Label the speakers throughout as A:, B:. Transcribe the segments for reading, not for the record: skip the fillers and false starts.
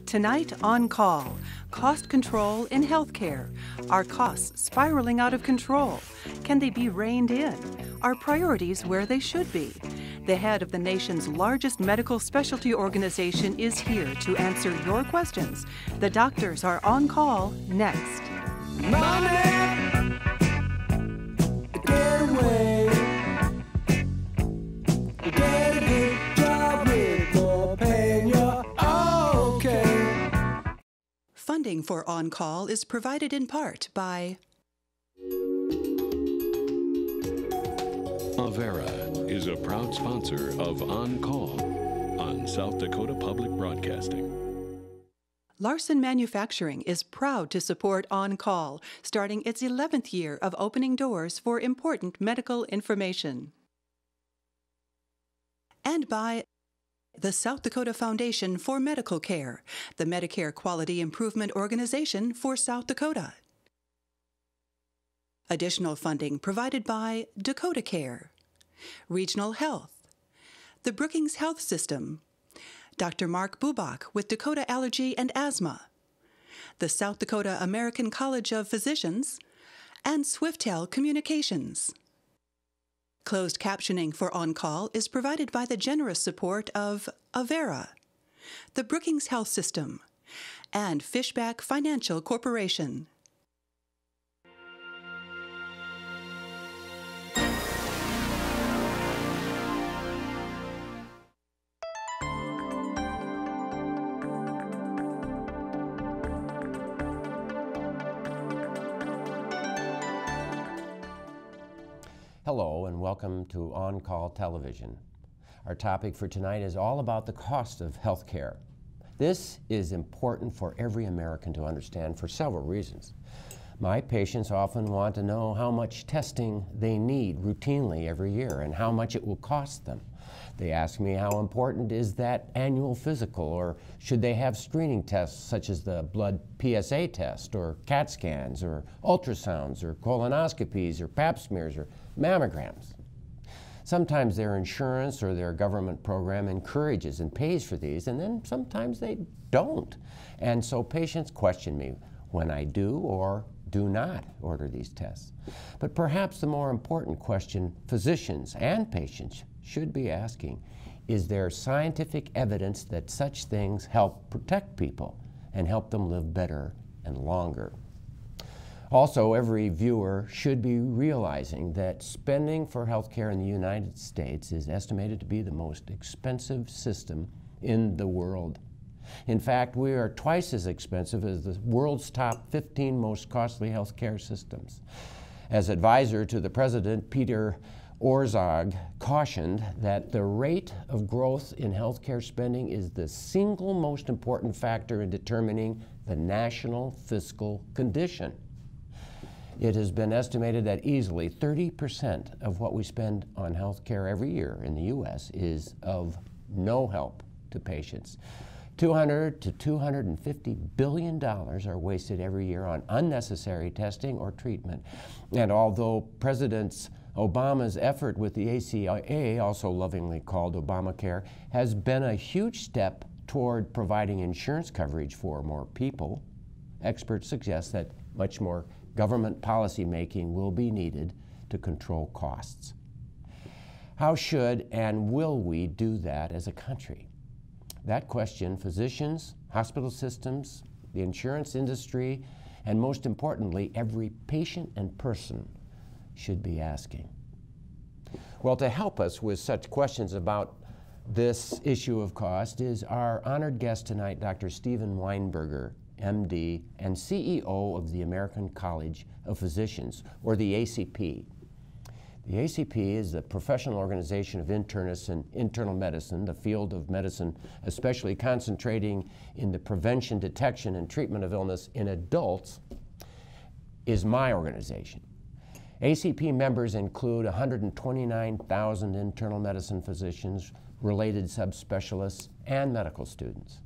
A: Tonight on Call, cost control in healthcare. Are costs spiraling out of control? Can they be reined in? Are priorities where they should be? The head of the nation's largest medical specialty organization is here to answer your questions. The doctors are on call next.
B: Money, get away. Get a good job with more pay and you're okay.
A: Funding for On Call is provided in part by
C: Avera is a proud sponsor of On Call on South Dakota Public Broadcasting.
A: Larson Manufacturing is proud to support On Call, starting its 11th year of opening doors for important medical information. And by the South Dakota Foundation for Medical Care, the Medicare Quality Improvement Organization for South Dakota. Additional funding provided by Dakotacare, Regional Health, the Brookings Health System, Dr. Mark Bubach with Dakota Allergy and Asthma, the South Dakota American College of Physicians, and Swiftel Communications. Closed captioning for On Call is provided by the generous support of Avera, the Brookings Health System, and Fishback Financial Corporation.
D: Hello and welcome to On Call Television. Our topic for tonight is all about the cost of health care. This is important for every American to understand for several reasons. My patients often want to know how much testing they need routinely every year and how much it will cost them. They ask me how important is that annual physical, or should they have screening tests such as the blood PSA test or CAT scans or ultrasounds or colonoscopies or pap smears or mammograms. Sometimes their insurance or their government program encourages and pays for these, and then sometimes they don't. And so patients question me when I do or do not order these tests. But perhaps the more important question physicians and patients should be asking, is there scientific evidence that such things help protect people and help them live better and longer? Also, every viewer should be realizing that spending for health care in the United States is estimated to be the most expensive system in the world. In fact, we are twice as expensive as the world's top 15 most costly health care systems. As advisor to the president, Peter Orszag cautioned that the rate of growth in health care spending is the single most important factor in determining the national fiscal condition. It has been estimated that easily 30% of what we spend on health care every year in the U.S. is of no help to patients. $200 to $250 billion are wasted every year on unnecessary testing or treatment. And although President Obama's effort with the ACA, also lovingly called Obamacare, has been a huge step toward providing insurance coverage for more people, experts suggest that much more government policy making will be needed to control costs. How should and will we do that as a country? That question physicians, hospital systems, the insurance industry, and most importantly, every patient and person should be asking. Well, to help us with such questions about this issue of cost is our honored guest tonight, Dr. Stephen Weinberger, MD, and CEO of the American College of Physicians, or the ACP. The ACP is the professional organization of internists in internal medicine, the field of medicine especially concentrating in the prevention, detection, and treatment of illness in adults, is my organization. ACP members include 129,000 internal medicine physicians, related subspecialists, and medical students.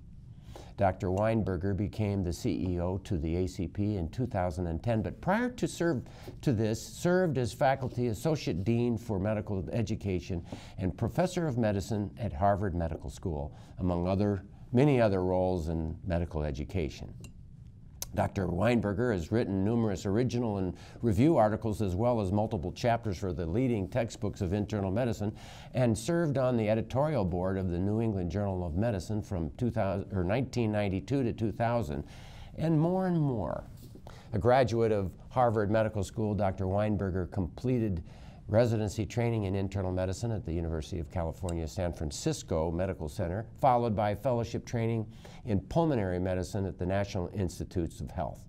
D: Dr. Weinberger became the CEO to the ACP in 2010, but prior to this, served as faculty associate dean for medical education and professor of medicine at Harvard Medical School, among other many other roles in medical education. Dr. Weinberger has written numerous original and review articles as well as multiple chapters for the leading textbooks of internal medicine and served on the editorial board of the New England Journal of Medicine from 1992 to 2000, and more. A graduate of Harvard Medical School, Dr. Weinberger completed residency training in internal medicine at the University of California, San Francisco Medical Center, followed by fellowship training in pulmonary medicine at the National Institutes of Health.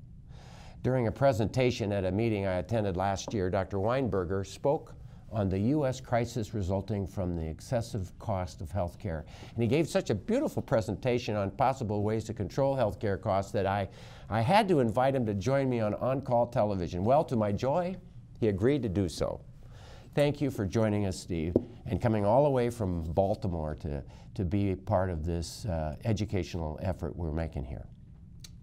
D: During a presentation at a meeting I attended last year, Dr. Weinberger spoke on the U.S. crisis resulting from the excessive cost of health care. And he gave such a beautiful presentation on possible ways to control health care costs that I had to invite him to join me on call television. Well, to my joy, he agreed to do so. Thank you for joining us, Steve, and coming all the way from Baltimore to be part of this educational effort we're making here.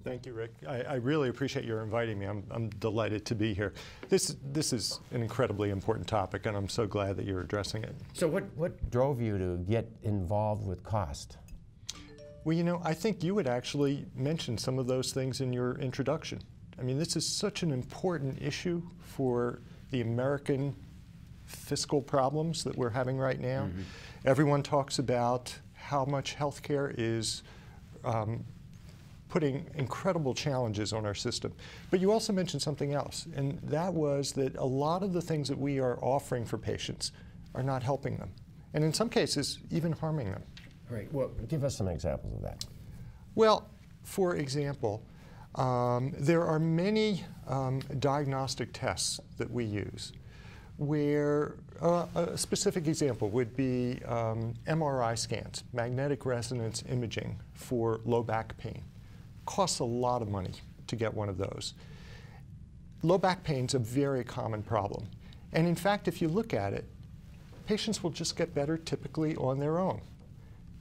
E: Thank you, Rick. I really appreciate your inviting me. I'm delighted to be here. This is an incredibly important topic, and I'm so glad that you're addressing it.
D: So what drove you to get involved with cost?
E: Well, you know, I think you would actually mention some of those things in your introduction. I mean, this is such an important issue for the American fiscal problems that we're having right now. Mm-hmm. Everyone talks about how much healthcare is putting incredible challenges on our system. But you also mentioned something else, and that was that a lot of the things that we are offering for patients are not helping them, and in some cases, even harming them.
D: Right. Well, give us some examples of that.
E: Well, for example, there are many diagnostic tests that we use where a specific example would be MRI scans, magnetic resonance imaging for low back pain. Costs a lot of money to get one of those. Low back pain is a very common problem. And in fact, if you look at it, patients will just get better typically on their own.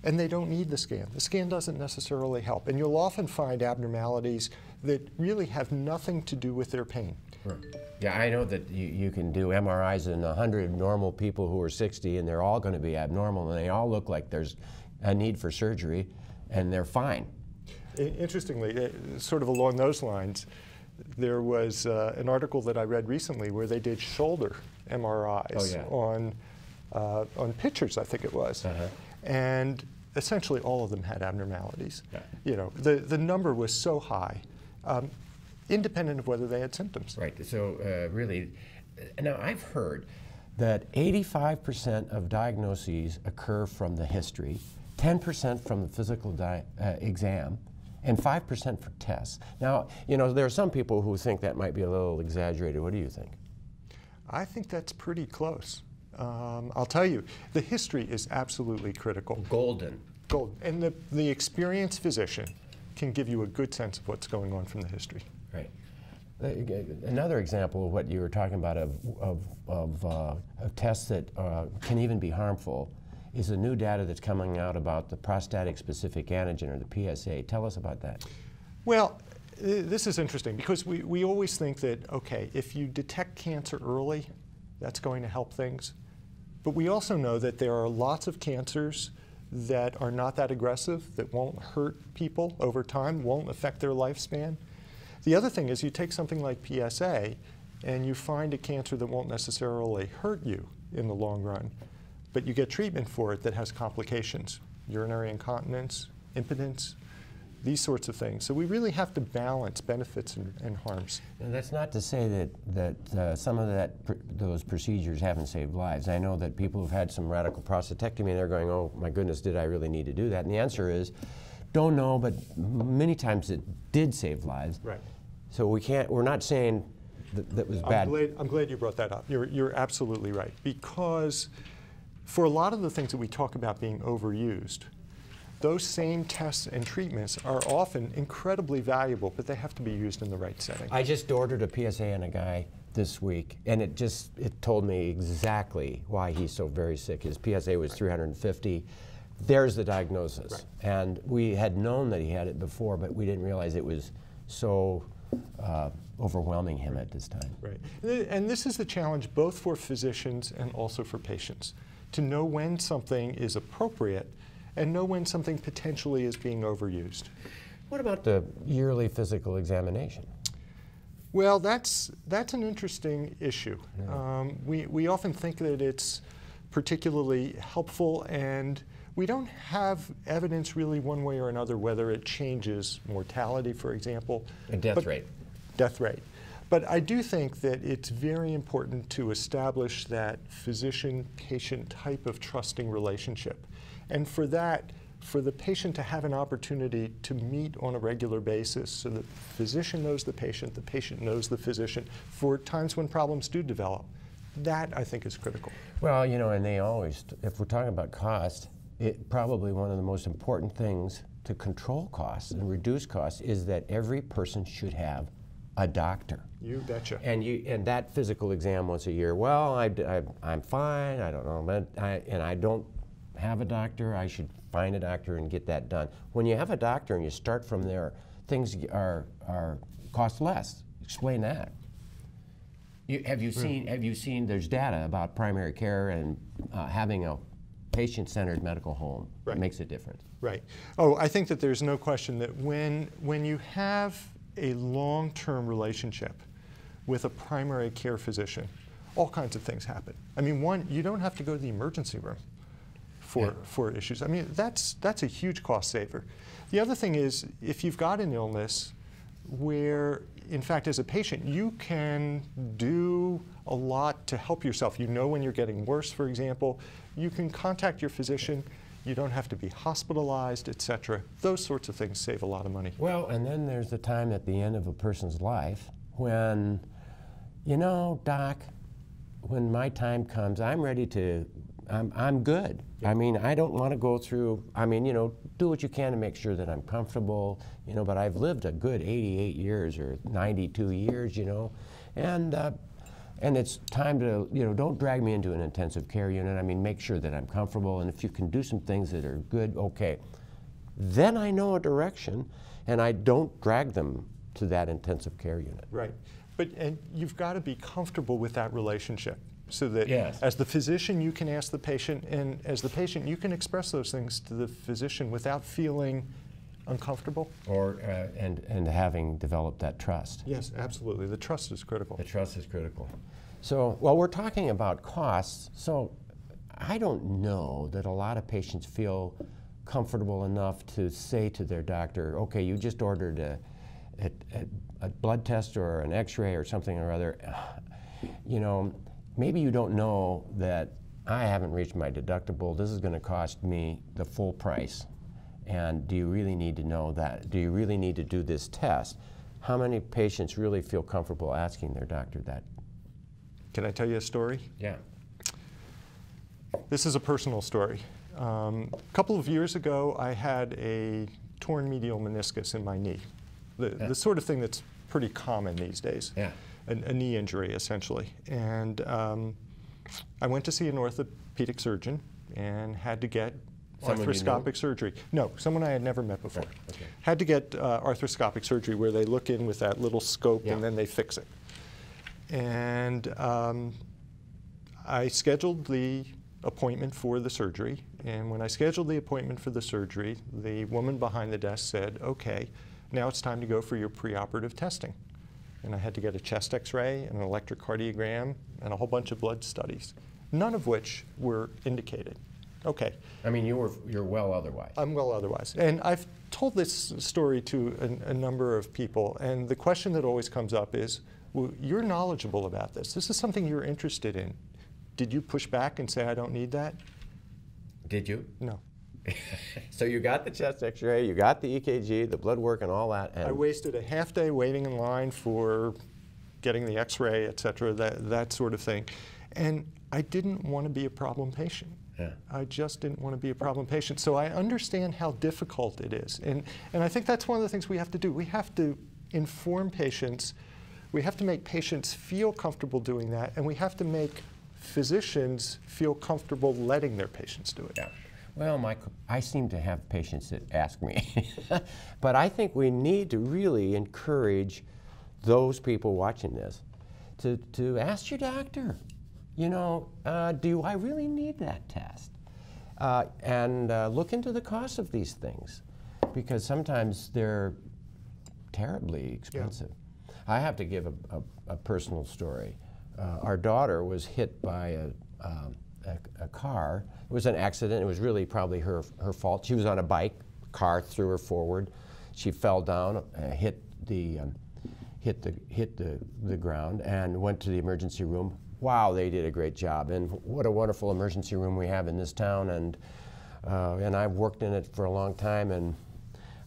E: And they don't need the scan. The scan doesn't necessarily help. And you'll often find abnormalities that really have nothing to do with their pain.
D: Sure. Yeah, I know that you can do MRIs in 100 normal people who are 60, and they're all going to be abnormal, and they all look like there's a need for surgery, and they're fine.
E: Interestingly, sort of along those lines, there was an article that I read recently where they did shoulder MRIs on pictures, I think it was. And essentially all of them had abnormalities. Yeah. You know, the number was so high, independent of whether they had symptoms.
D: Right, so really, now I've heard that 85% of diagnoses occur from the history, 10% from the physical exam, and 5% for tests. Now, you know, there are some people who think that might be a little exaggerated. What do you think?
E: I think that's pretty close. I'll tell you, the history is absolutely critical.
D: Golden.
E: And the experienced physician can give you a good sense of what's going on from the history.
D: Right. Another example of what you were talking about of tests that can even be harmful is the new data that's coming out about the prostatic specific antigen, or the PSA. Tell us about that.
E: Well, this is interesting because we always think that, okay, if you detect cancer early, that's going to help things. But we also know that there are lots of cancers that are not that aggressive, that won't hurt people over time, won't affect their lifespan. The other thing is you take something like PSA and you find a cancer that won't necessarily hurt you in the long run, but you get treatment for it that has complications, urinary incontinence, impotence, these sorts of things. So we really have to balance benefits and harms.
D: And that's not to say that some of those procedures haven't saved lives. I know that people who've had some radical prostatectomy, they're going, oh my goodness, did I really need to do that? And the answer is, don't know, but many times it did save lives.
E: Right.
D: So we're not saying that was bad.
E: I'm glad you brought that up. You're absolutely right. Because for a lot of the things that we talk about being overused, those same tests and treatments are often incredibly valuable, but they have to be used in the right setting.
D: I just ordered a PSA on a guy this week, and it told me exactly why he's so very sick. His PSA was 350. There's the diagnosis. Right. And we had known that he had it before, but we didn't realize it was so overwhelming him at this time.
E: Right. And this is the challenge both for physicians and also for patients, to know when something is appropriate and know when something potentially is being overused.
D: What about the yearly physical examination?
E: Well, that's an interesting issue.
D: Yeah.
E: We often think that it's particularly helpful, and we don't have evidence really one way or another whether it changes mortality, for example.
D: And death rate.
E: Death rate. But I do think that it's very important to establish that physician-patient type of trusting relationship. And for that, for the patient to have an opportunity to meet on a regular basis so that the physician knows the patient knows the physician for times when problems do develop. That, I think, is critical.
D: Well, you know, and they always, if we're talking about cost, probably one of the most important things to control costs and reduce costs is that every person should have a doctor.
E: You betcha.
D: And that physical exam once a year, well, I'm fine, I don't know, but I don't have a doctor, I should find a doctor and get that done. When you have a doctor and you start from there, things are cost less. Explain that. Have you seen there's data about primary care and having a patient-centered medical home?
E: Right.
D: Makes a difference.
E: Right. Oh, I think that there's no question that when you have a long-term relationship with a primary care physician, all kinds of things happen. I mean, one, you don't have to go to the emergency room for issues. I mean, that's a huge cost saver. The other thing is, if you've got an illness where, in fact, as a patient, you can do a lot to help yourself. You know when you're getting worse, for example. You can contact your physician. You don't have to be hospitalized, et cetera. Those sorts of things save a lot of money.
D: Well, and then there's the time at the end of a person's life when, you know, doc, when my time comes, I'm ready to, I'm good. I mean, I don't want to go through, I mean, you know, do what you can to make sure that I'm comfortable, you know, but I've lived a good 88 years or 92 years, you know, and it's time to, you know, don't drag me into an intensive care unit. I mean, make sure that I'm comfortable, and if you can do some things that are good, okay. Then I know a direction, and I don't drag them to that intensive care unit.
E: Right. And you've got to be comfortable with that relationship so that
D: yes.
E: As the physician, you can ask the patient, and as the patient, you can express those things to the physician without feeling uncomfortable.
D: Or, and having developed that trust.
E: Yes, absolutely. The trust is critical.
D: The trust is critical. So, well, we're talking about costs, so I don't know that a lot of patients feel comfortable enough to say to their doctor, okay, you just ordered a blood test or an x-ray or something or other. You know, maybe you don't know that I haven't reached my deductible. This is going to cost me the full price. And do you really need to know that? Do you really need to do this test? How many patients really feel comfortable asking their doctor that?
E: Can I tell you a story?
D: Yeah.
E: This is a personal story. A couple of years ago, I had a torn medial meniscus in my knee. The sort of thing that's pretty common these days.
D: Yeah.
E: A knee injury, essentially. And I went to see an orthopedic surgeon and had to get arthroscopic surgery. No, someone I had never met before.
D: Oh, okay.
E: Had to get arthroscopic surgery where they look in with that little scope and then they fix it. And I scheduled the appointment for the surgery. And when I scheduled the appointment for the surgery, the woman behind the desk said, okay, now it's time to go for your preoperative testing. And I had to get a chest x-ray and an electrocardiogram and a whole bunch of blood studies, none of which were indicated. Okay.
D: I mean, you're well otherwise.
E: I'm well otherwise. And I've told this story to a number of people, and the question that always comes up is, well, you're knowledgeable about this. This is something you're interested in. Did you push back and say, I don't need that?
D: Did you?
E: No.
D: So you got the chest x-ray, you got the EKG, the blood work and all that. And
E: I wasted a half day waiting in line for getting the x-ray, et cetera, that sort of thing. And I didn't want to be a problem patient.
D: Yeah.
E: I just didn't want to be a problem patient. So I understand how difficult it is. And I think that's one of the things we have to do. We have to inform patients. We have to make patients feel comfortable doing that. And we have to make physicians feel comfortable letting their patients do it.
D: Yeah. Well, I seem to have patients that ask me. But I think we need to really encourage those people watching this to ask your doctor, you know, do I really need that test? and look into the cost of these things, because sometimes they're terribly expensive. Yeah. I have to give a personal story. Our daughter was hit by a car. It was an accident. It was really probably her fault. She was on a bike. Car threw her forward. She fell down, hit the ground, and went to the emergency room. Wow, they did a great job, and what a wonderful emergency room we have in this town. And I've worked in it for a long time, and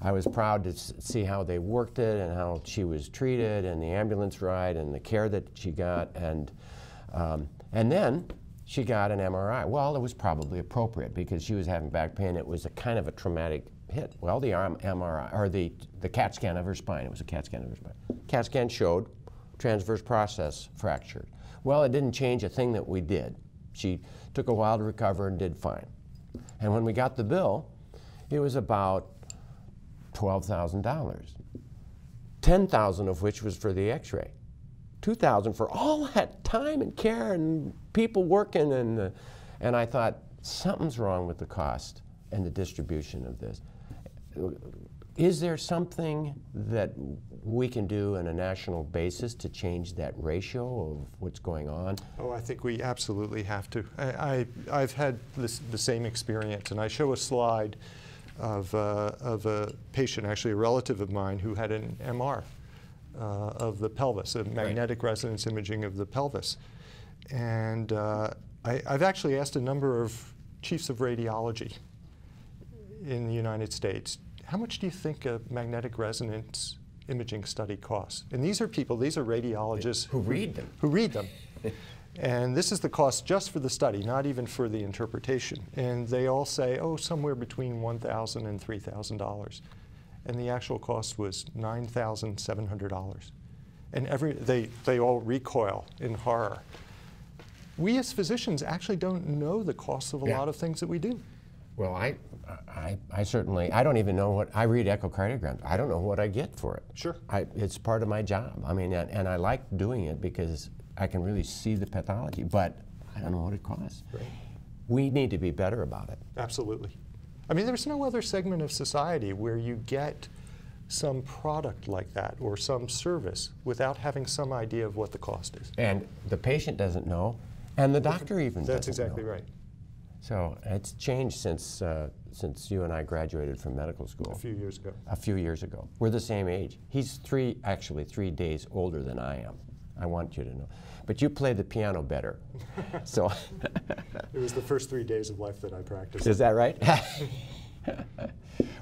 D: I was proud to see how they worked it and how she was treated, and the ambulance ride and the care that she got, and then she got an MRI. Well, it was probably appropriate because she was having back pain. It was a kind of a traumatic hit. Well, the MRI, or the CAT scan of her spine, it was a CAT scan of her spine. CAT scan showed transverse process fractured. Well, it didn't change a thing that we did. She took a while to recover and did fine. And when we got the bill, it was about $12,000, $10,000 of which was for the x-ray, $2,000 for all that time and care and people working, and I thought, something's wrong with the cost and the distribution of this. Is there something that we can do on a national basis to change that ratio of what's going on?
E: Oh, I think we absolutely have to. I've had the same experience, and I show a slide of a patient, actually a relative of mine, who had an MR of the pelvis, a magnetic resonance imaging of the pelvis. And I've actually asked a number of chiefs of radiology in the United States, how much do you think a magnetic resonance imaging study costs? And these are people, these are radiologists
D: who read them.
E: Who read them. And this is the cost just for the study, not even for the interpretation. And they all say, oh, somewhere between $1,000 and $3,000. And the actual cost was $9,700. And they all recoil in horror. We as physicians actually don't know the costs of a lot of things that we do.
D: Well, I certainly, I don't even know what, I read echocardiograms. I don't know what I get for it.
E: Sure.
D: It's part of my job. I mean, and I like doing it because I can really see the pathology, but I don't know what it costs. Right. We need to be better about it.
E: Absolutely. I mean, there's no other segment of society where you get some product like that or some service without having some idea of what the cost is.
D: And the patient doesn't know, and the doctor even doesn't know.
E: That's exactly right.
D: So it's changed since you and I graduated from medical school.
E: A few years ago.
D: A few years ago. We're the same age. He's actually 3 days older than I am. I want you to know. But you play the piano better. So
E: it was the first 3 days of life that I practiced.
D: Is that right?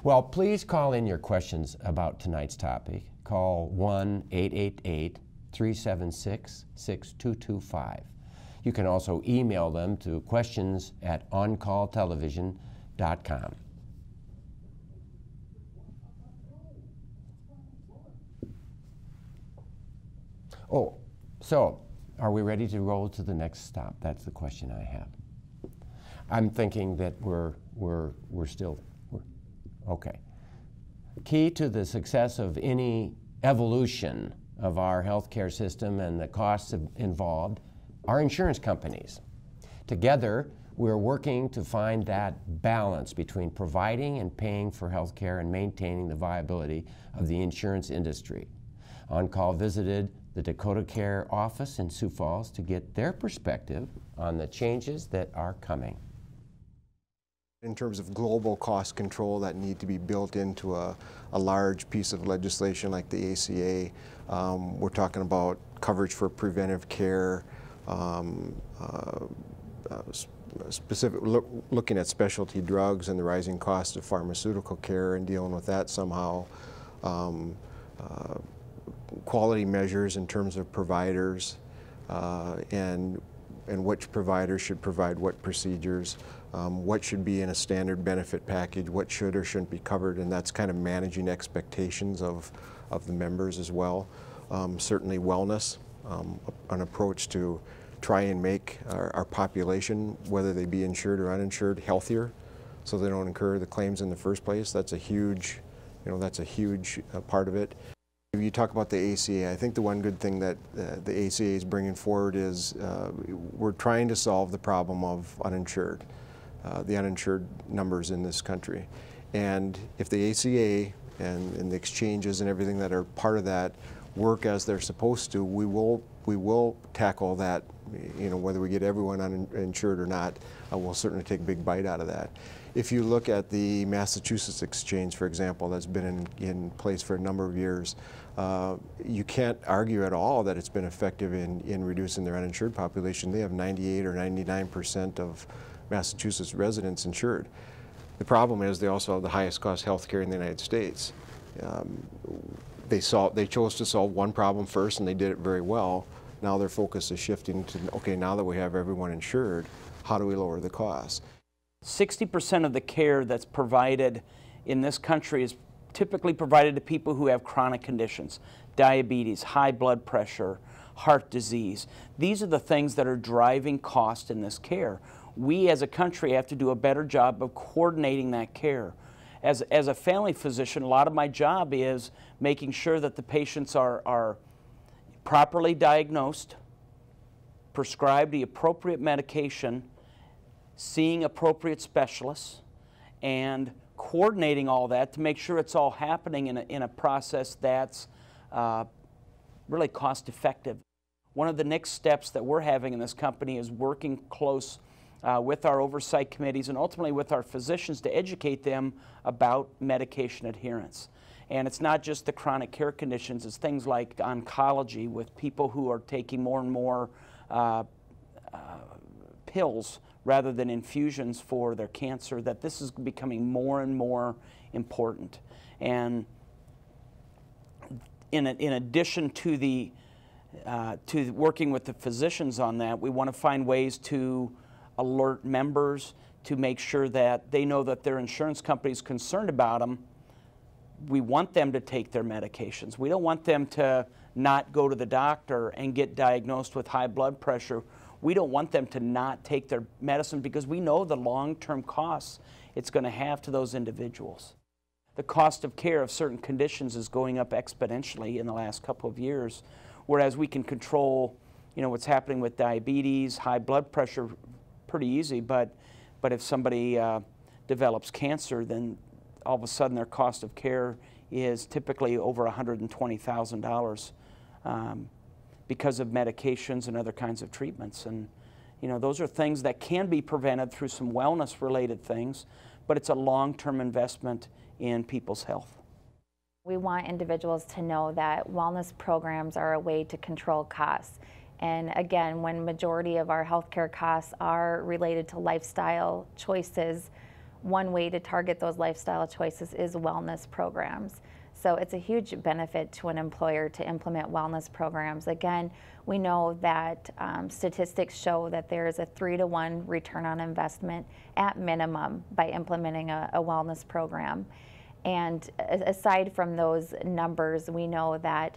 D: Well, please call in your questions about tonight's topic. Call 1-888-376-6225. You can also email them to questions@oncalltelevision.com. Oh, so are we ready to roll to the next stop? That's the question I have. I'm thinking that we're still okay. Key to the success of any evolution of our healthcare system and the costs involved are insurance companies. Together, we're working to find that balance between providing and paying for healthcare and maintaining the viability of the insurance industry. On Call visited the Dakotacare office in Sioux Falls to get their perspective on the changes that are coming.
F: In terms of global cost control that need to be built into a large piece of legislation like the ACA, we're talking about coverage for preventive care, looking at specialty drugs and the rising cost of pharmaceutical care and dealing with that somehow, quality measures in terms of providers, and which providers should provide what procedures, what should be in a standard benefit package, what should or shouldn't be covered, and that's kind of managing expectations of the members as well. Certainly wellness, an approach to try and make our population, whether they be insured or uninsured, healthier so they don't incur the claims in the first place. That's a huge, that's a huge part of it. If you talk about the ACA, I think the one good thing that the ACA is bringing forward is we're trying to solve the problem of uninsured. the uninsured numbers in this country. And if the ACA and the exchanges and everything that are part of that work as they're supposed to, we will tackle that, you know, whether we get everyone uninsured or not. We'll certainly take a big bite out of that. If you look at the Massachusetts exchange, for example, that's been in place for a number of years, you can't argue at all that it's been effective in reducing their uninsured population. They have 98 or 99% of Massachusetts residents insured. The problem is they also have the highest cost health care in the United States. They chose to solve one problem first, and they did it very well. Now their focus is shifting to, okay, now that we have everyone insured, how do we lower the costs?
G: 60% of the care that's provided in this country is typically provided to people who have chronic conditions, diabetes, high blood pressure, heart disease. These are the things that are driving cost in this care. We as a country have to do a better job of coordinating that care. As a family physician, a lot of my job is making sure that the patients are properly diagnosed, prescribed the appropriate medication, seeing appropriate specialists, and coordinating all that to make sure it's all happening in a process that's really cost effective. One of the next steps that we're having in this company is working close with our oversight committees and ultimately with our physicians to educate them about medication adherence. And it's not just the chronic care conditions, it's things like oncology with people who are taking more and more pills rather than infusions for their cancer, that this is becoming more and more important. And in addition to working with the physicians on that, we want to find ways to alert members to make sure that they know that their insurance company is concerned about them. We want them to take their medications. We don't want them to not go to the doctor and get diagnosed with high blood pressure. We don't want them to not take their medicine because we know the long-term costs it's going to have to those individuals. The cost of care of certain conditions is going up exponentially in the last couple of years, whereas we can control, you know, what's happening with diabetes, high blood pressure pretty easy, but if somebody develops cancer, then all of a sudden their cost of care is typically over $120,000 because of medications and other kinds of treatments. And you know, those are things that can be prevented through some wellness related things, but it's a long-term investment in people's health.
H: We want individuals to know that wellness programs are a way to control costs. And again, when majority of our healthcare costs are related to lifestyle choices, one way to target those lifestyle choices is wellness programs. So it's a huge benefit to an employer to implement wellness programs. Again, we know that statistics show that there is a 3-to-1 return on investment at minimum by implementing a wellness program. And aside from those numbers, we know that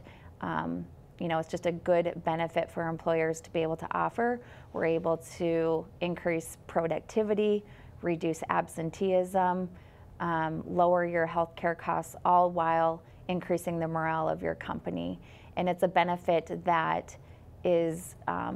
H: you know, it's just a good benefit for employers to be able to offer. We're able to increase productivity, reduce absenteeism, lower your healthcare costs, all while increasing the morale of your company. And it's a benefit that is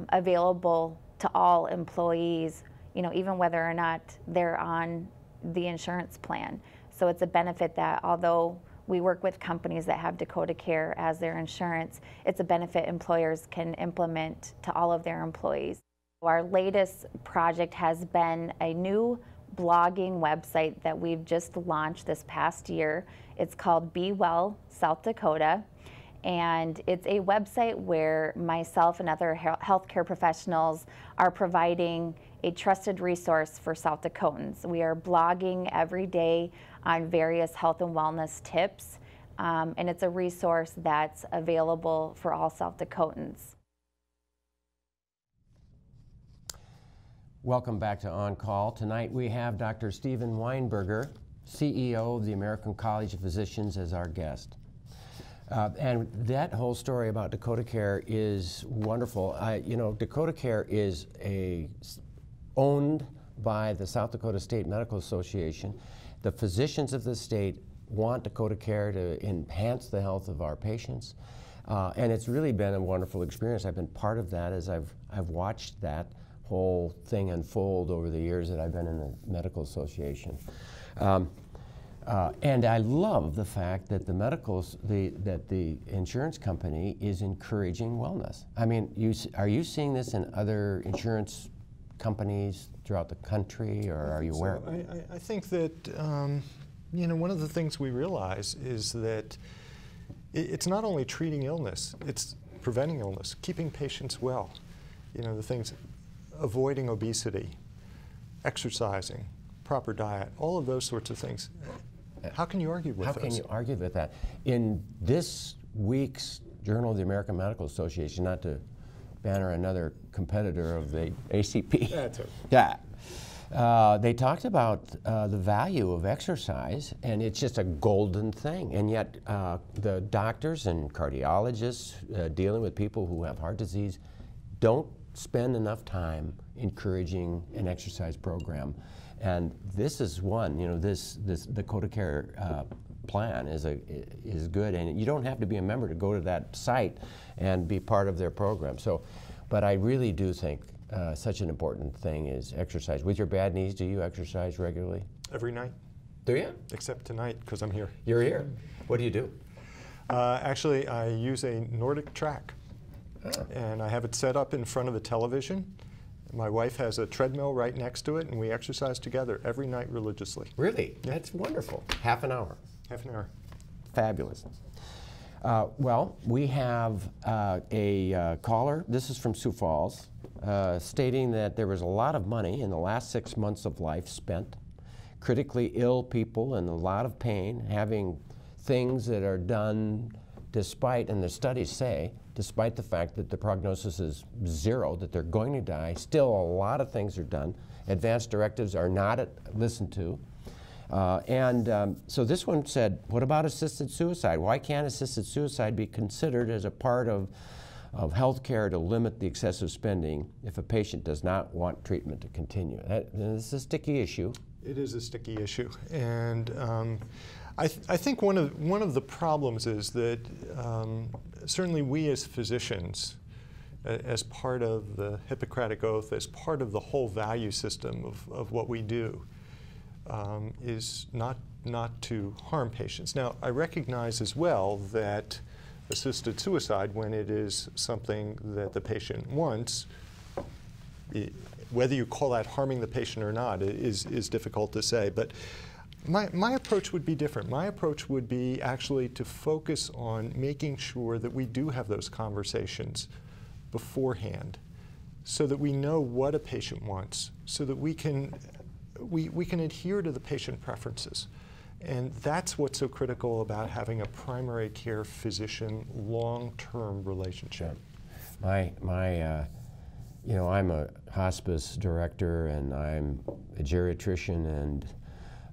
H: available to all employees, you know, even whether or not they're on the insurance plan. So it's a benefit that, although we work with companies that have Dakotacare as their insurance, it's a benefit employers can implement to all of their employees. Our latest project has been a new blogging website that we've just launched this past year. It's called Be Well South Dakota, and it's a website where myself and other healthcare professionals are providing a trusted resource for South Dakotans. We are blogging every day on various health and wellness tips, and it's a resource that's available for all South Dakotans.
D: Welcome back to On Call. Tonight we have Dr. Stephen Weinberger, CEO of the American College of Physicians, as our guest. And that whole story about Dakotacare is wonderful. You know, Dakotacare is owned by the South Dakota State Medical Association. The physicians of the state want Dakotacare to enhance the health of our patients. And it's really been a wonderful experience. I've been part of that as I've watched that whole thing unfold over the years that I've been in the medical association. And I love the fact that the insurance company is encouraging wellness. I mean, are you seeing this in other insurance companies throughout the country, or are you aware?
E: I think that one of the things we realize is that it's not only treating illness, it's preventing illness, keeping patients well. The things, avoiding obesity, exercising, proper diet, all of those sorts of things. How can you argue with those?
D: How can you argue with that? In this week's Journal of the American Medical Association, not to banner another competitor of the ACP.
E: That's okay.
D: Yeah. They talked about the value of exercise, and it's just a golden thing. And yet the doctors and cardiologists dealing with people who have heart disease don't spend enough time encouraging an exercise program. And this is one, this Dakotacare plan is good, and you don't have to be a member to go to that site and be part of their program. So, but I really do think such an important thing is exercise. With your bad knees, do you exercise regularly?
E: Every night.
D: Do you?
E: Except tonight, because I'm here.
D: You're here. What do you do?
E: Actually, I use a Nordic track, and I have it set up in front of the television. My wife has a treadmill right next to it, and we exercise together every night religiously.
D: Really? Yeah. That's wonderful. Half an hour.
E: Half an hour.
D: Fabulous. Well, we have a caller, this is from Sioux Falls, stating that there was a lot of money in the last 6 months of life spent, critically ill people in a lot of pain, having things that are done despite, and the studies say, despite the fact that the prognosis is 0, that they're going to die, still a lot of things are done. Advanced directives are not listened to. So this one said, what about assisted suicide? Why can't assisted suicide be considered as a part of health care to limit the excessive spending if a patient does not want treatment to continue? This is a sticky issue.
E: It is a sticky issue. And I think one of the problems is that certainly we as physicians, as part of the Hippocratic Oath, as part of the whole value system of what we do, is not to harm patients. Now, I recognize as well that assisted suicide, when it is something that the patient wants, whether you call that harming the patient or not is difficult to say. But my approach would be different. My approach would be actually to focus on making sure that we do have those conversations beforehand so that we know what a patient wants, so that we can adhere to the patient preferences. And that's what's so critical about having a primary care physician long-term relationship.
D: I'm a hospice director, and I'm a geriatrician, and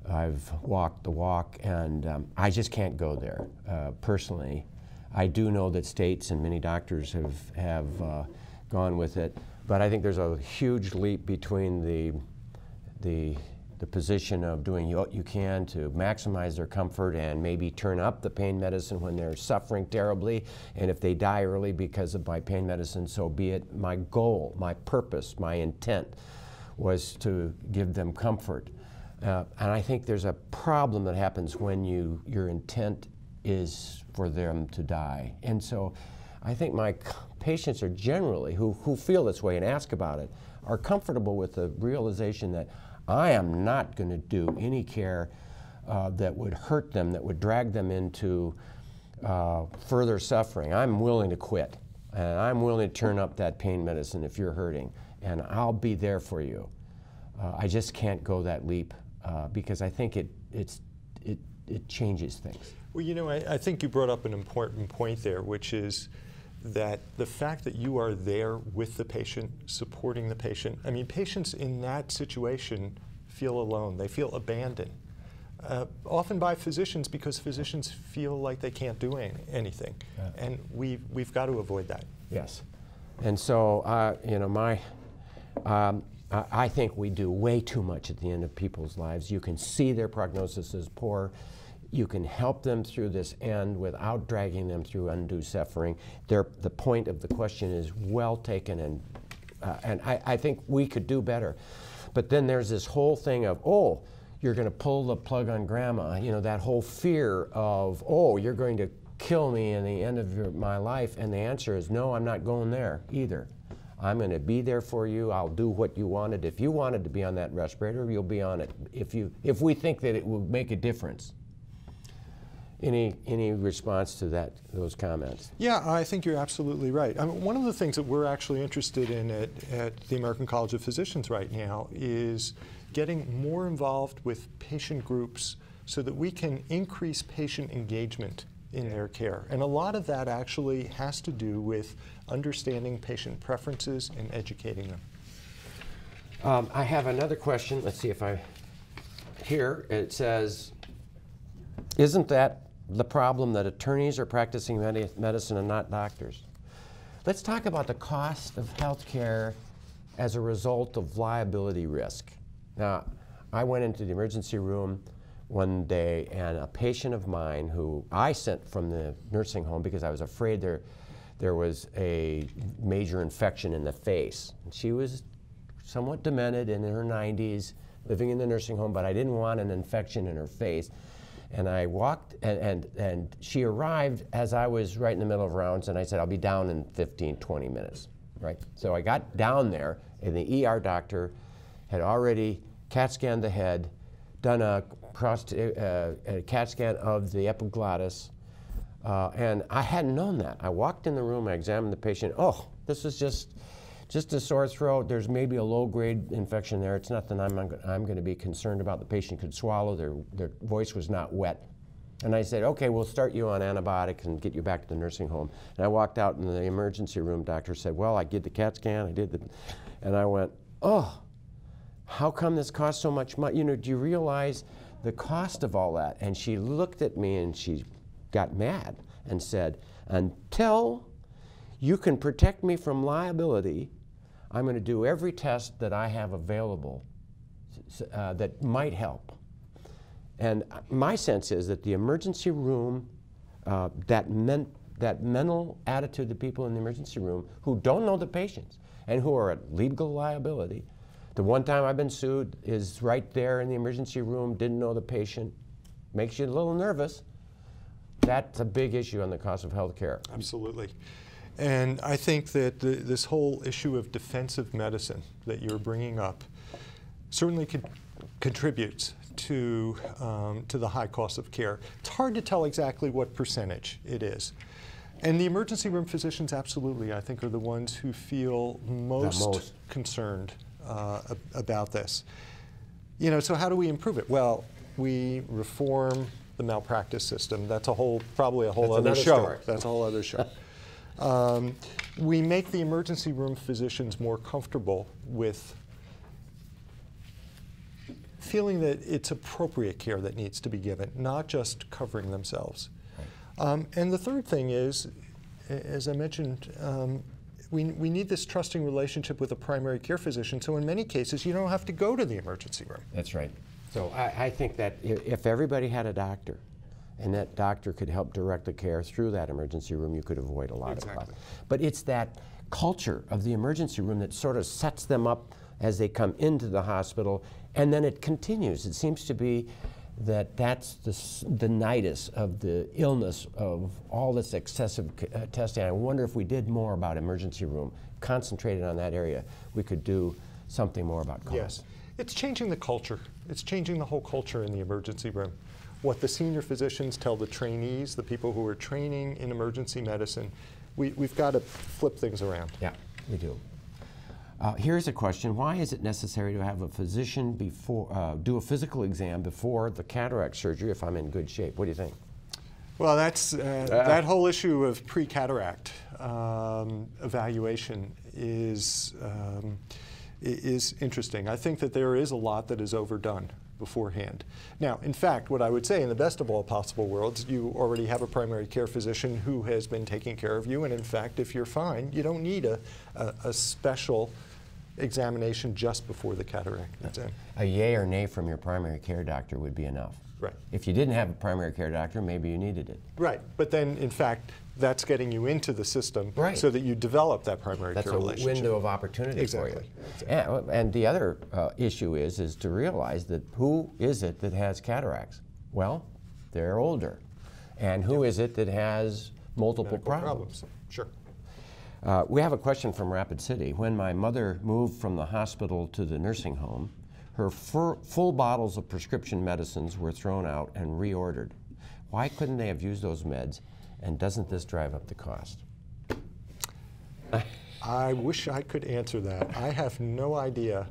D: I've walked the walk, and I just can't go there personally. I do know that states and many doctors have gone with it, but I think there's a huge leap between the position of doing what you can to maximize their comfort and maybe turn up the pain medicine when they're suffering terribly, and if they die early because of my pain medicine, so be it. My goal, my purpose, my intent was to give them comfort. And I think there's a problem that happens when your intent is for them to die. And so I think my patients are generally, who feel this way and ask about it, are comfortable with the realization that I am not going to do any care that would hurt them, that would drag them into further suffering. I'm willing to quit, and I'm willing to turn up that pain medicine if you're hurting, and I'll be there for you. I just can't go that leap because I think it changes things.
E: Well, I think you brought up an important point there, which is that the fact that you are there with the patient, supporting the patient. I mean, patients in that situation feel alone. They feel abandoned, often by physicians, because physicians feel like they can't do anything. Yeah. And we've got to avoid that.
D: Yes. And so, I think we do way too much at the end of people's lives. You can see their prognosis is poor. You can help them through this end without dragging them through undue suffering. The point of the question is well taken, and and I think we could do better. But then there's this whole thing of, oh, you're going to pull the plug on grandma, you know, that whole fear of, oh, you're going to kill me in the end of my life. And the answer is, no, I'm not going there either. I'm going to be there for you. I'll do what you wanted. If you wanted to be on that respirator, you'll be on it. If we think that it will make a difference. Any response to those comments?
E: Yeah, I think you're absolutely right. I mean, one of the things that we're actually interested in at the American College of Physicians right now is getting more involved with patient groups so that we can increase patient engagement in their care. And a lot of that actually has to do with understanding patient preferences and educating them.
D: I have another question. Let's see if here it says, isn't that the problem that attorneys are practicing medicine and not doctors? Let's talk about the cost of health care as a result of liability risk. Now, I went into the emergency room one day, and a patient of mine who I sent from the nursing home because I was afraid there was a major infection in the face. And she was somewhat demented and in her 90s, living in the nursing home, but I didn't want an infection in her face. And I walked, and she arrived as I was right in the middle of rounds, and I said, I'll be down in 15, 20 minutes, right? So I got down there, and the ER doctor had already CAT scanned the head, done a CAT scan of the epiglottis, and I hadn't known that. I walked in the room, I examined the patient. Oh, this is just a sore throat. There's maybe a low-grade infection there. It's nothing I'm going to be concerned about. The patient could swallow. Their voice was not wet. And I said, okay, we'll start you on antibiotics and get you back to the nursing home. And I walked out, and the emergency room doctor said, well, I did the CAT scan, and I went, oh, how come this costs so much money? You know, do you realize the cost of all that? And she looked at me, and she got mad and said, until you can protect me from liability, I'm going to do every test that I have available that might help. And my sense is that the emergency room, that mental attitude of people in the emergency room who don't know the patients and who are at legal liability. The one time I've been sued is right there in the emergency room, didn't know the patient, makes you a little nervous. That's a big issue on the cost of health care.
E: Absolutely. And I think that this whole issue of defensive medicine that you're bringing up certainly contributes to the high cost of care. It's hard to tell exactly what percentage it is. And the emergency room physicians absolutely, I think, are the ones who feel most concerned about this. You know, so how do we improve it? Well, we reform the malpractice system. That's probably a whole other show. That's a whole other show. We make the emergency room physicians more comfortable with feeling that it's appropriate care that needs to be given, not just covering themselves. And the third thing is, as I mentioned, we need this trusting relationship with a primary care physician, so in many cases you don't have to go to the emergency room.
D: That's right. So I think that if everybody had a doctor, and that doctor could help direct the care through that emergency room, you could avoid a lot of costs. But it's that culture of the emergency room that sort of sets them up as they come into the hospital, and then it continues. It seems to be that that's the nidus of the illness of all this excessive testing. I wonder if we did more about emergency room, concentrated on that area, we could do something more about costs.
E: Yes. It's changing the culture. It's changing the whole culture in the emergency room. What the senior physicians tell the trainees, the people who are training in emergency medicine, we've got to flip things around.
D: Yeah, we do. Here's a question. Why is it necessary to have a physician do a physical exam before the cataract surgery if I'm in good shape? What do you think?
E: Well, that's that whole issue of pre-cataract evaluation is interesting. I think that there is a lot that is overdone beforehand. Now, in fact, what I would say, in the best of all possible worlds, you already have a primary care physician who has been taking care of you, and in fact, if you're fine, you don't need a special examination just before the cataract exam.
D: A yay or nay from your primary care doctor would be enough.
E: Right.
D: If you didn't have a primary care doctor, maybe you needed it.
E: Right, but then in fact, that's getting you into the system
D: Right.
E: so that you develop that primary
D: That's
E: care
D: a
E: relationship.
D: window of opportunity
E: Exactly.
D: for you. And the other issue is to realize that who is it that has cataracts? Well, they're older. And who is it that has multiple
E: Medical
D: problems?
E: Sure.
D: We have a question from Rapid City. When my mother moved from the hospital to the nursing home, her full bottles of prescription medicines were thrown out and reordered. Why couldn't they have used those meds, and doesn't this drive up the cost?
E: I wish I could answer that. I have no idea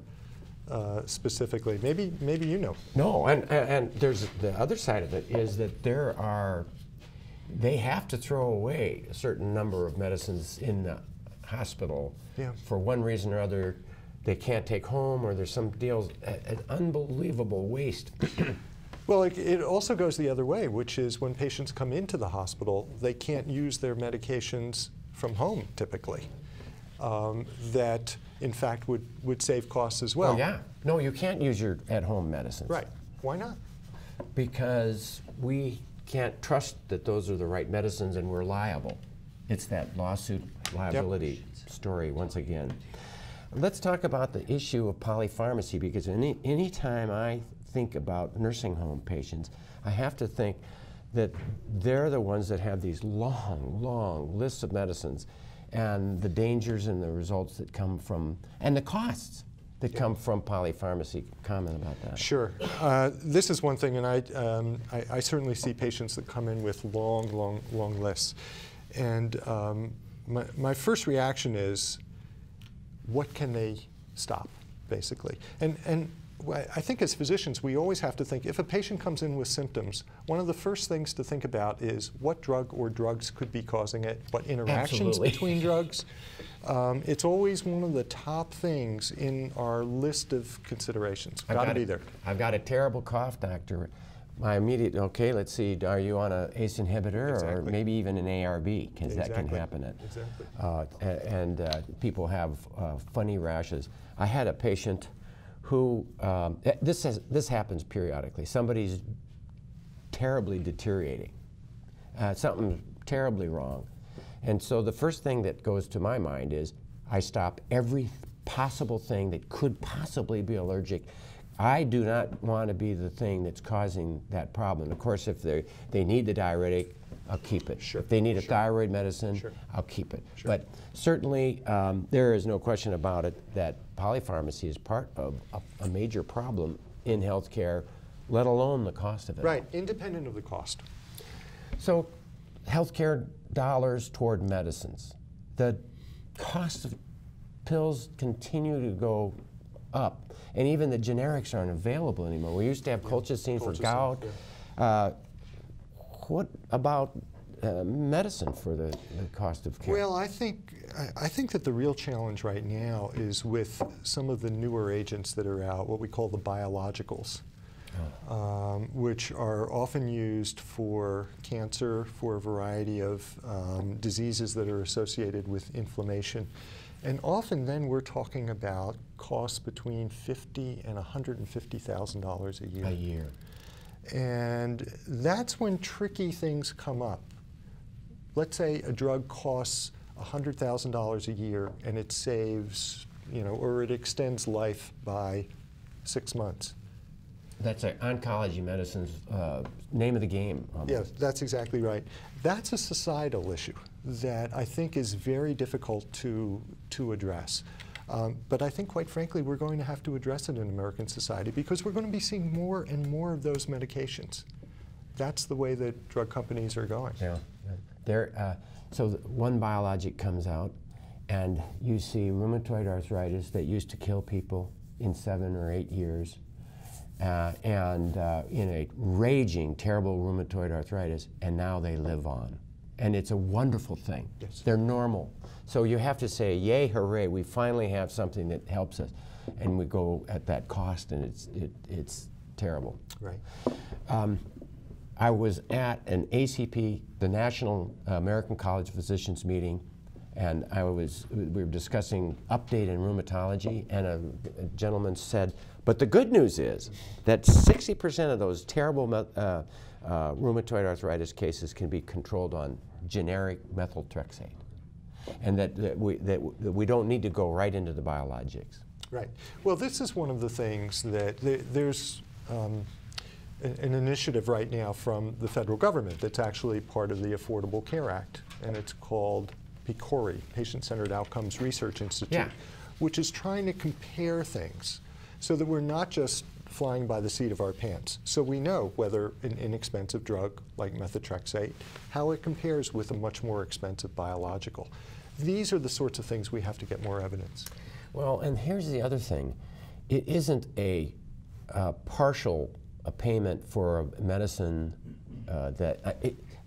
E: specifically. Maybe you know.
D: No, and there's the other side of it is that they have to throw away a certain number of medicines in the hospital for one reason or other. They can't take home, or there's some deals, an unbelievable waste.
E: Well, it also goes the other way, which is when patients come into the hospital, they can't use their medications from home typically. That, in fact, would save costs as well.
D: Oh, yeah. No, you can't use your at-home medicines.
E: Right. Why not?
D: Because we can't trust that those are the right medicines and we're liable. It's that lawsuit liability story once again. Let's talk about the issue of polypharmacy, because any time I think about nursing home patients, I have to think that they're the ones that have these long, long lists of medicines, and the dangers and the results that come from, and the costs that come from polypharmacy. Comment about that.
E: Sure. This is one thing, and I certainly see patients that come in with long lists. And my first reaction is, what can they stop, basically? And I think as physicians, we always have to think, if a patient comes in with symptoms, one of the first things to think about is what drug or drugs could be causing it, what interactions between drugs. It's always one of the top things in our list of considerations. Got to be there.
D: I've got a terrible cough, doctor. My immediate, okay, let's see, are you on an ACE inhibitor or maybe even an ARB? Because that can happen. And people have funny rashes. I had a patient who, this happens periodically. Somebody's terribly deteriorating. Something terribly wrong. And so the first thing that goes to my mind is I stop every possible thing that could possibly be allergic. I do not want to be the thing that's causing that problem. Of course, if they need the diuretic, I'll keep it. If they need a thyroid medicine, I'll keep it. But certainly, there is no question about it that polypharmacy is part of a major problem in healthcare, let alone the cost of it.
E: Right, independent of the cost.
D: So, healthcare dollars toward medicines. The cost of pills continue to go up, and even the generics aren't available anymore. We used to have colchicine for gout. What about medicine for the cost of care?
E: Well, I think that the real challenge right now is with some of the newer agents that are out, what we call the biologicals, which are often used for cancer, for a variety of diseases that are associated with inflammation. And often then we're talking about costs between $50,000 and $150,000 a year.
D: A year.
E: And that's when tricky things come up. Let's say a drug costs $100,000 a year and it saves, or it extends life by 6 months.
D: That's oncology medicine's name of the game. Almost.
E: Yeah, that's exactly right. That's a societal issue that I think is very difficult to address. But I think, quite frankly, we're going to have to address it in American society because we're going to be seeing more and more of those medications. That's the way that drug companies are going.
D: Yeah. So one biologic comes out, and you see rheumatoid arthritis that used to kill people in 7 or 8 years, and in a raging, terrible rheumatoid arthritis, and now they live on. And it's a wonderful thing.
E: Yes.
D: They're normal. So you have to say, yay, hooray, we finally have something that helps us. And we go at that cost, and it's terrible.
E: Right.
D: I was at an ACP, the National American College of Physicians meeting And we were discussing update in rheumatology, and a gentleman said, but the good news is that 60% of those terrible rheumatoid arthritis cases can be controlled on generic methotrexate, and that we don't need to go right into the biologics.
E: Right. Well, this is one of the things that there's an initiative right now from the federal government that's actually part of the Affordable Care Act, and it's called PCORI, Patient-Centered Outcomes Research Institute, which is trying to compare things so that we're not just flying by the seat of our pants. So we know whether an inexpensive drug like methotrexate, how it compares with a much more expensive biological. These are the sorts of things we have to get more evidence.
D: Well, and here's the other thing. It isn't a partial payment for a medicine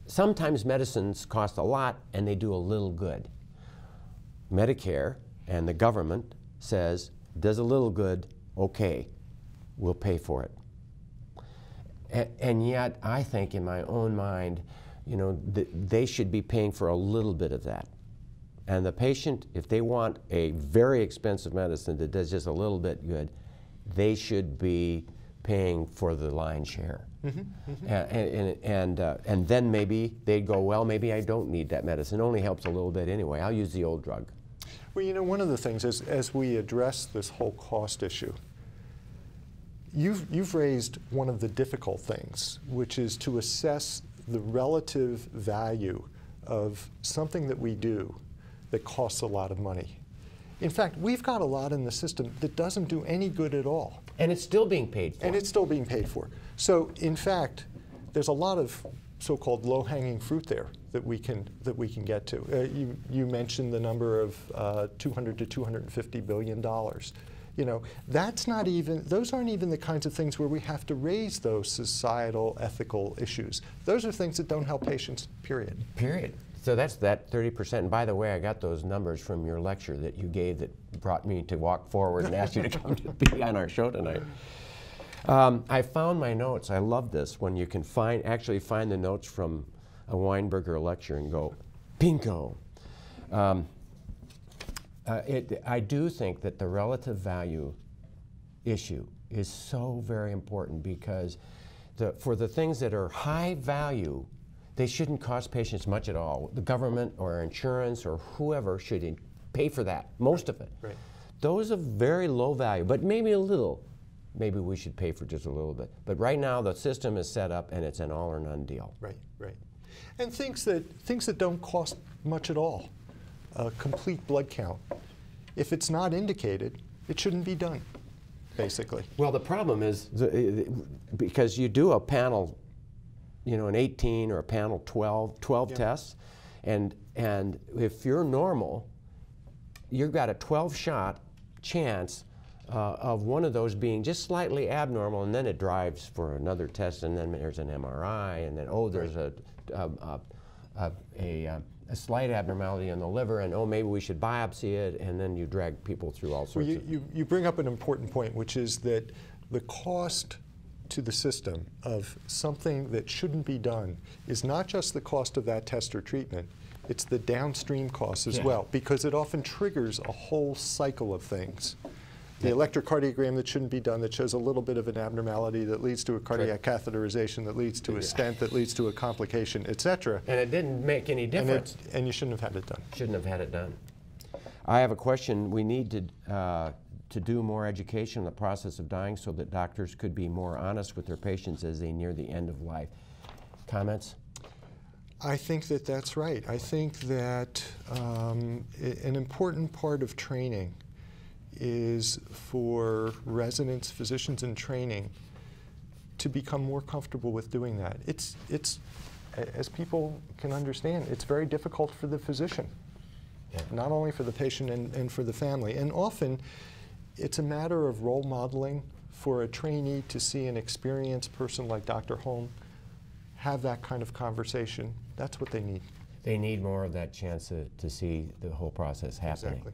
D: sometimes medicines cost a lot and they do a little good. Medicare and the government says, does a little good, okay, we'll pay for it. And yet, I think in my own mind, you know, they should be paying for a little bit of that. And the patient, if they want a very expensive medicine that does just a little bit good, they should be paying for the lion's share. And then maybe they'd go, well, maybe I don't need that medicine. It only helps a little bit anyway. I'll use the old drug.
E: Well, you know, one of the things is, as we address this whole cost issue, you've raised one of the difficult things, which is to assess the relative value of something that we do that costs a lot of money. In fact, we've got a lot in the system that doesn't do any good at all.
D: And it's still being paid for.
E: And it's still being paid for. So, in fact, there's a lot of so-called low-hanging fruit there that we can get to. You mentioned the number of $200 to $250 billion. You know, those aren't even the kinds of things where we have to raise those societal, ethical issues. Those are things that don't help patients, period.
D: Period. So that's that 30%. And by the way, I got those numbers from your lecture that you gave that brought me to walk forward and ask you to come to be on our show tonight. I found my notes. I love this when you can actually find the notes from a Weinberger lecture and go, bingo. I do think that the relative value issue is so very important because for the things that are high value, they shouldn't cost patients much at all. The government or insurance or whoever should pay for that, most of it.
E: Right.
D: Those are very low value, but maybe a little. Maybe we should pay for just a little bit. But right now the system is set up and it's an all or none deal.
E: Right, right. And things that don't cost much at all. A complete blood count. If it's not indicated, it shouldn't be done, basically.
D: Well, the problem is because you do a panel, you know, an 18 or a panel 12 tests, and if you're normal, you've got a 12-shot chance of one of those being just slightly abnormal, and then it drives for another test, and then there's an MRI, and then there's a slight abnormality in the liver, and maybe we should biopsy it, and then you drag people through all sorts of...
E: You bring up an important point, which is that the cost to the system of something that shouldn't be done is not just the cost of that test or treatment, it's the downstream costs as well, because it often triggers a whole cycle of things. The electrocardiogram that shouldn't be done, that shows a little bit of an abnormality that leads to a cardiac catheterization, that leads to a stent, that leads to a complication, etc.
D: And it didn't make any difference.
E: And you shouldn't have had it done.
D: Shouldn't have had it done. I have a question. We need to do more education in the process of dying so that doctors could be more honest with their patients as they near the end of life. Comments?
E: I think that that's right. I think that an important part of training is for residents, physicians in training to become more comfortable with doing that. It's as people can understand, it's very difficult for the physician, not only for the patient and for the family. And often, it's a matter of role modeling for a trainee to see an experienced person like Dr. Holm have that kind of conversation. That's what they need.
D: They need more of that chance to see the whole process happening.
E: Exactly.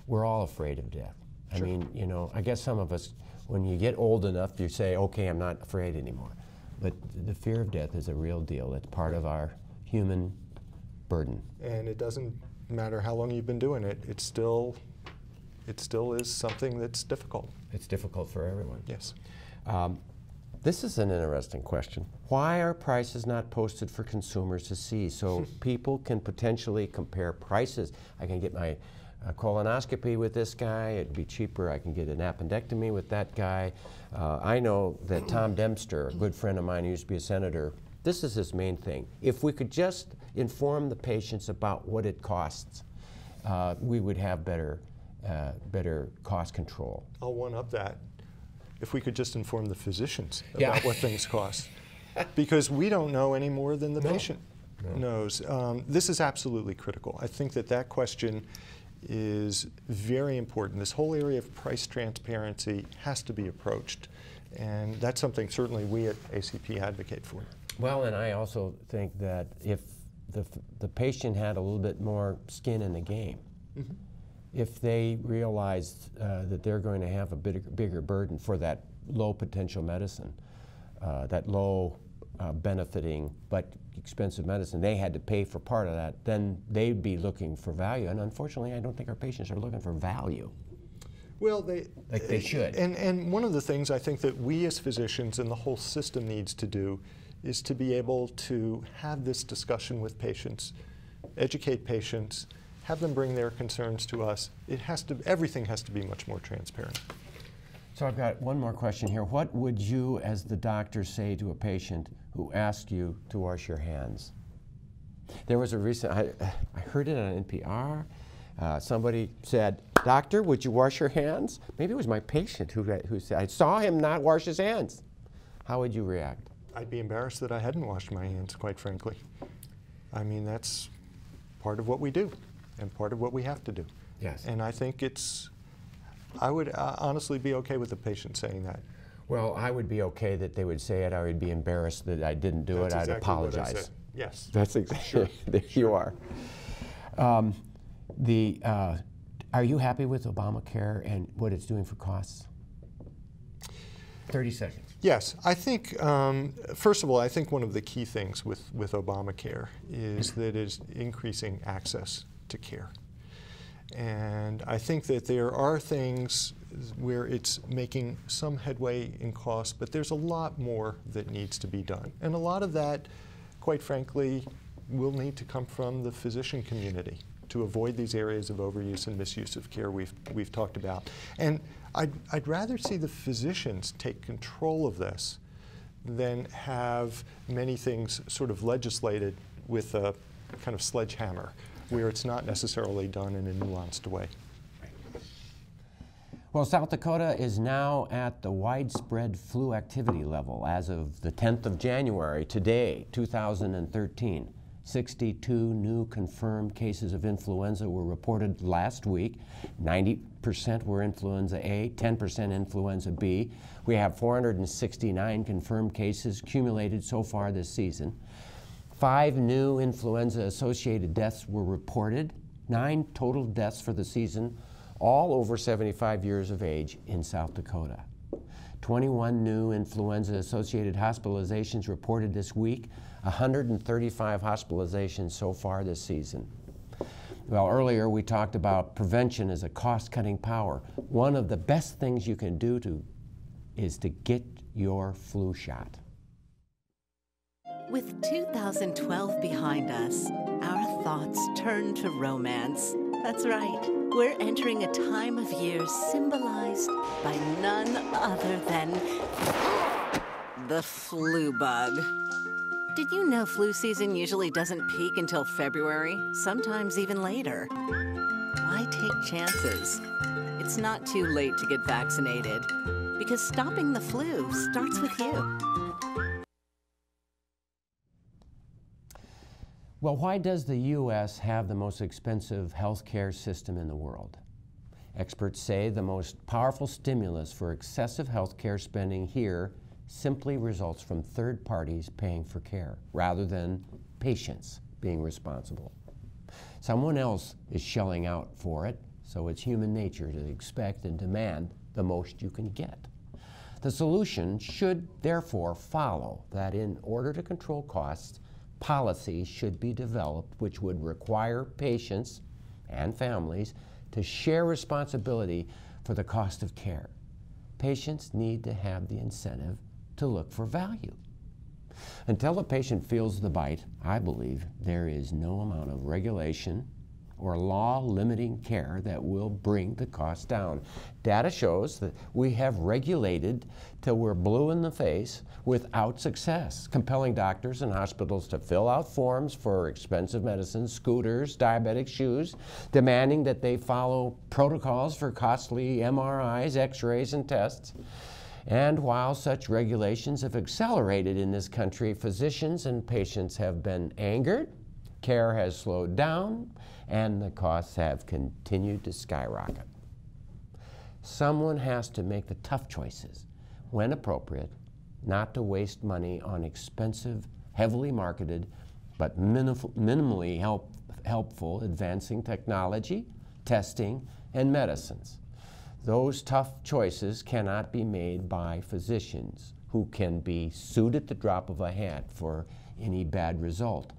D: We're all afraid of death.
E: Sure.
D: I mean, you know, I guess some of us, when you get old enough, you say, okay, I'm not afraid anymore. But the fear of death is a real deal. It's part of our human burden.
E: And it doesn't matter how long you've been doing it, it still is something that's difficult.
D: It's difficult for everyone.
E: Yes.
D: This is an interesting question. Why are prices not posted for consumers to see so people can potentially compare prices? I can get my colonoscopy with this guy, it'd be cheaper. I can get an appendectomy with that guy. I know that Tom Dempster, a good friend of mine who used to be a senator, this is his main thing. If we could just inform the patients about what it costs, we would have better cost control.
E: I'll one up that. If we could just inform the physicians about what things cost. Because we don't know any more than the patient knows. This is absolutely critical. I think that question is very important. This whole area of price transparency has to be approached. And that's something certainly we at ACP advocate for.
D: Well, and I also think that if the patient had a little bit more skin in the game, if they realized that they're going to have a bigger burden for that low potential medicine, that low benefiting but expensive medicine, they had to pay for part of that, then they'd be looking for value. And unfortunately, I don't think our patients are looking for value.
E: Well,
D: they should.
E: And one of the things I think that we as physicians and the whole system needs to do is to be able to have this discussion with patients, educate patients, have them bring their concerns to us. Everything has to be much more transparent.
D: So I've got one more question here. What would you, as the doctor, say to a patient who asked you to wash your hands? There was a recent, I heard it on NPR. Somebody said, "Doctor, would you wash your hands?" Maybe it was my patient who said, I saw him not wash his hands. How would you react?
E: I'd be embarrassed that I hadn't washed my hands, quite frankly. I mean, that's part of what we do and part of what we have to do.
D: Yes.
E: And I think I would honestly be okay with the patient saying that.
D: Well, I would be okay that they would say it. I would be embarrassed that I didn't do it. I'd apologize.
E: What I said. Yes.
D: That's exactly, there you are. Are you happy with Obamacare and what it's doing for costs? 30 seconds.
E: Yes, I think, first of all, I think one of the key things with Obamacare is that it is increasing access to care. And I think that there are things where it's making some headway in cost, but there's a lot more that needs to be done. And a lot of that, quite frankly, will need to come from the physician community to avoid these areas of overuse and misuse of care we've talked about. And I'd rather see the physicians take control of this than have many things sort of legislated with a kind of sledgehammer, where it's not necessarily done in a nuanced way.
D: Well, South Dakota is now at the widespread flu activity level as of the 10th of January, today, 2013. 62 new confirmed cases of influenza were reported last week. 90% were influenza A, 10% influenza B. We have 469 confirmed cases accumulated so far this season. 5 new influenza-associated deaths were reported, 9 total deaths for the season, all over 75 years of age in South Dakota. 21 new influenza-associated hospitalizations reported this week, 135 hospitalizations so far this season. Well, earlier we talked about prevention as a cost-cutting power. One of the best things you can do is to get your flu shot.
I: With 2012 behind us, our thoughts turn to romance. That's right. We're entering a time of year symbolized by none other than the flu bug. Did you know flu season usually doesn't peak until February, sometimes even later? Why take chances? It's not too late to get vaccinated, because stopping the flu starts with you.
D: Well, why does the U.S. have the most expensive health care system in the world? Experts say the most powerful stimulus for excessive health care spending here simply results from third parties paying for care, rather than patients being responsible. Someone else is shelling out for it, so it's human nature to expect and demand the most you can get. The solution should therefore follow that in order to control costs, policies should be developed which would require patients and families to share responsibility for the cost of care. Patients need to have the incentive to look for value. Until the patient feels the bite, I believe there is no amount of regulation or law limiting care that will bring the cost down. Data shows that we have regulated till we're blue in the face without success, compelling doctors and hospitals to fill out forms for expensive medicines, scooters, diabetic shoes, demanding that they follow protocols for costly MRIs, x-rays, and tests. And while such regulations have accelerated in this country, physicians and patients have been angered, care has slowed down, and the costs have continued to skyrocket. Someone has to make the tough choices, when appropriate, not to waste money on expensive, heavily marketed, but minimally helpful advancing technology, testing, and medicines. Those tough choices cannot be made by physicians who can be sued at the drop of a hat for any bad result,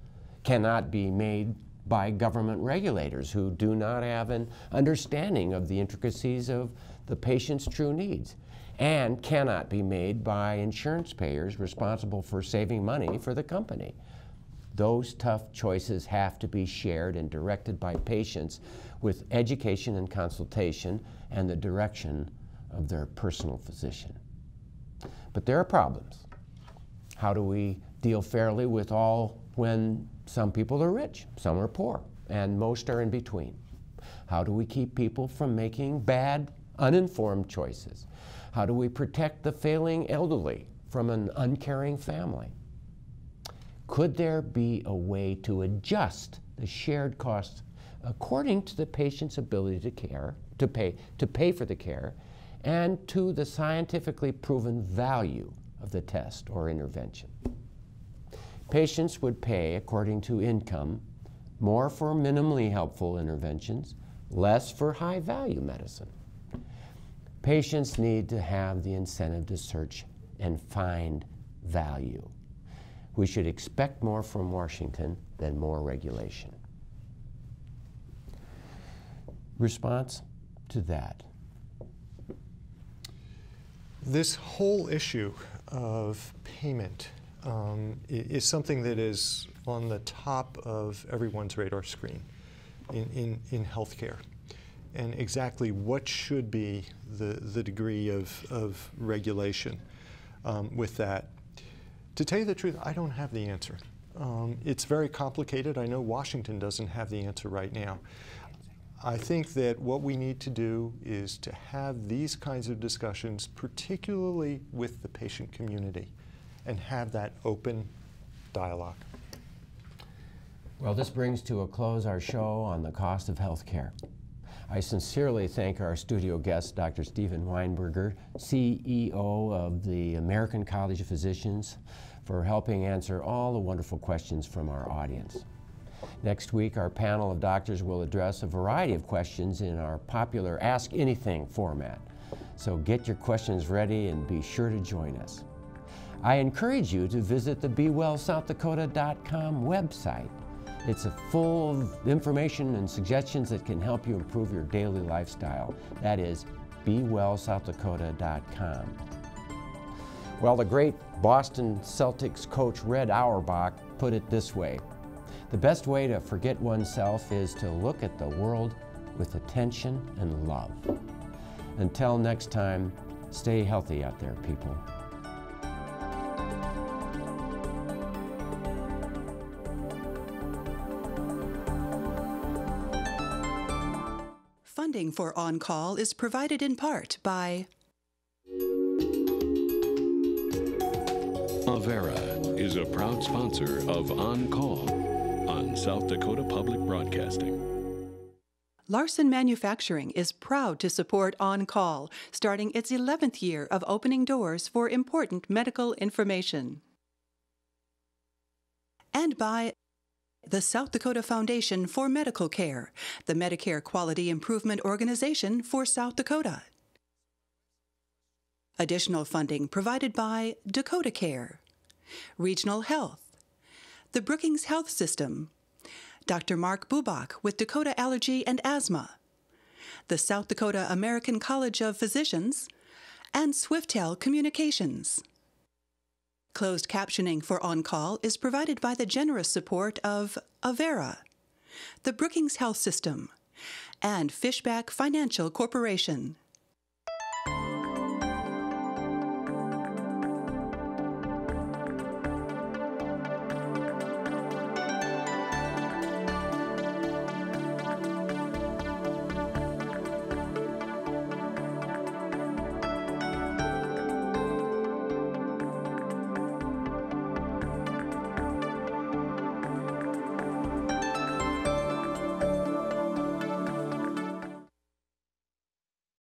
D: cannot be made by government regulators who do not have an understanding of the intricacies of the patient's true needs, and cannot be made by insurance payers responsible for saving money for the company. Those tough choices have to be shared and directed by patients with education and consultation and the direction of their personal physician. But there are problems. How do we deal fairly with all when some people are rich, some are poor, and most are in between? How do we keep people from making bad, uninformed choices? How do we protect the failing elderly from an uncaring family? Could there be a way to adjust the shared costs according to the patient's ability to pay for the care and to the scientifically proven value of the test or intervention? Patients would pay according to income, more for minimally helpful interventions, less for high-value medicine. Patients need to have the incentive to search and find value. We should expect more from Washington than more regulation. Response to that?
E: This whole issue of payment is something that is on the top of everyone's radar screen in healthcare. And exactly what should be the degree of regulation with that. To tell you the truth, I don't have the answer. It's very complicated. I know Washington doesn't have the answer right now. I think that what we need to do is to have these kinds of discussions, particularly with the patient community, and have that open dialogue.
D: Well, this brings to a close our show on the cost of health care. I sincerely thank our studio guest, Dr. Stephen Weinberger, CEO of the American College of Physicians, for helping answer all the wonderful questions from our audience. Next week, our panel of doctors will address a variety of questions in our popular Ask Anything format. So get your questions ready and be sure to join us. I encourage you to visit the BeWellSouthDakota.com website. It's full of information and suggestions that can help you improve your daily lifestyle. That is BeWellSouthDakota.com. Well, the great Boston Celtics coach Red Auerbach put it this way: the best way to forget oneself is to look at the world with attention and love. Until next time, stay healthy out there, people.
A: Funding for On Call is provided in part by
C: Avera is a proud sponsor of On Call on South Dakota Public Broadcasting.
A: Larson Manufacturing is proud to support On Call, starting its 11th year of opening doors for important medical information. And by the South Dakota Foundation for Medical Care, the Medicare Quality Improvement Organization for South Dakota. Additional funding provided by Dakotacare, Regional Health, the Brookings Health System, Dr. Mark Bubach with Dakota Allergy and Asthma, the South Dakota American College of Physicians, and Swiftel Communications. Closed captioning for On Call is provided by the generous support of Avera, the Brookings Health System, and Fishback Financial Corporation.